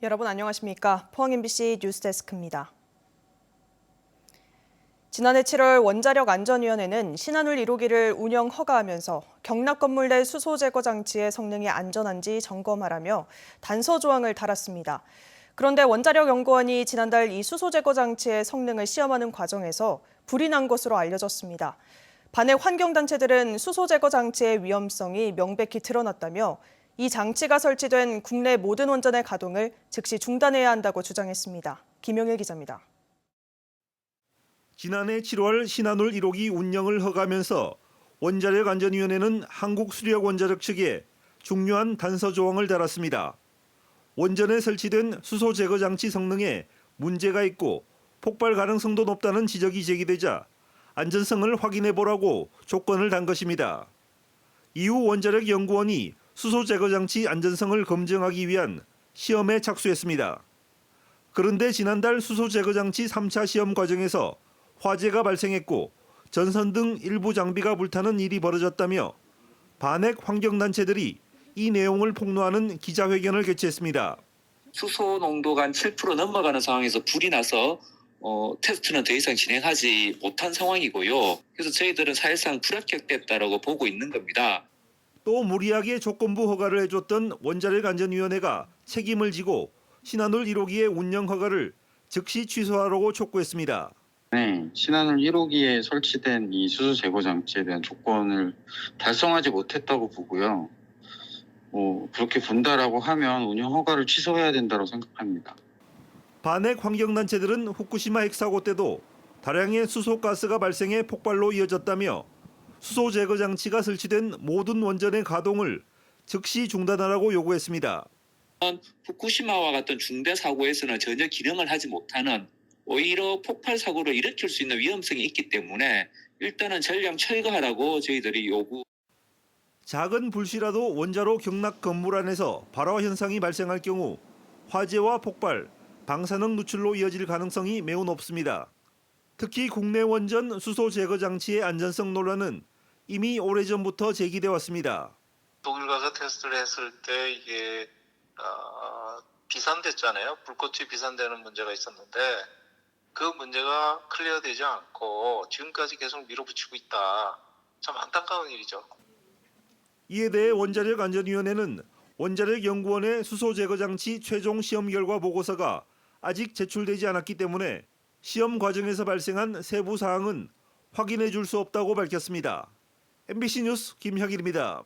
여러분 안녕하십니까? 포항 MBC 뉴스데스크입니다. 지난해 7월 원자력안전위원회는 신한울 1호기를 운영 허가하면서 경락 건물 내 수소 제거 장치의 성능이 안전한지 점검하라며 단서 조항을 달았습니다. 그런데 원자력연구원이 지난달 이 수소 제거 장치의 성능을 시험하는 과정에서 불이 난 것으로 알려졌습니다. 반핵 환경단체들은 수소 제거 장치의 위험성이 명백히 드러났다며 이 장치가 설치된 국내 모든 원전의 가동을 즉시 중단해야 한다고 주장했습니다. 김영일 기자입니다. 지난해 7월 신한울 1호기 운영을 허가하면서 원자력안전위원회는 한국수력원자력 측에 중요한 단서 조항을 달았습니다. 원전에 설치된 수소 제거 장치 성능에 문제가 있고 폭발 가능성도 높다는 지적이 제기되자 안전성을 확인해 보라고 조건을 단 것입니다. 이후 원자력연구원이 수소 제거 장치 안전성을 검증하기 위한 시험에 착수했습니다. 그런데 지난달 수소 제거 장치 3차 시험 과정에서 화재가 발생했고 전선 등 일부 장비가 불타는 일이 벌어졌다며 반핵 환경단체들이 이 내용을 폭로하는 기자회견을 개최했습니다. 수소 농도가 한 7% 넘어가는 상황에서 불이 나서 테스트는 더 이상 진행하지 못한 상황이고요. 그래서 저희들은 사실상 불합격됐다라고 보고 있는 겁니다. 또 무리하게 조건부 허가를 해줬던 원자력안전위원회가 책임을 지고 신한울 1호기의 운영 허가를 즉시 취소하라고 촉구했습니다. 네, 신한울 1호기에 설치된 이 수소 제거 장치에 대한 조건을 달성하지 못했다고 보고요. 그렇게 본다라고 하면 운영 허가를 취소해야 된다고 생각합니다. 반핵 환경단체들은 후쿠시마 핵사고 때도 다량의 수소가스가 발생해 폭발로 이어졌다며 수소 제거 장치가 설치된 모든 원전의 가동을 즉시 중단하라고 요구했습니다. 후쿠시마와 같은 중대 사고에서는 전혀 기능을 하지 못하는 오히려 폭발 사고를 일으킬 수 있는 위험성이 있기 때문에 일단은 전량 철거하라고 저희들이 요구. 작은 불씨라도 원자로 경락 건물 안에서 발화 현상이 발생할 경우 화재와 폭발, 방사능 누출로 이어질 가능성이 매우 높습니다. 특히 국내 원전 수소 제거 장치의 안전성 논란은 이미 오래전부터 제기돼 왔습니다. 독일 가서 테스트를 했을 때 이게 비산됐잖아요. 불꽃이 비산되는 문제가 있었는데 그 문제가 클리어되지 않고 지금까지 계속 밀어붙이고 있다. 참 안타까운 일이죠. 이에 대해 원자력안전위원회는 원자력연구원의 수소 제거 장치 최종 시험 결과 보고서가 아직 제출되지 않았기 때문에 시험 과정에서 발생한 세부 사항은 확인해 줄 수 없다고 밝혔습니다. MBC 뉴스 김혁일입니다.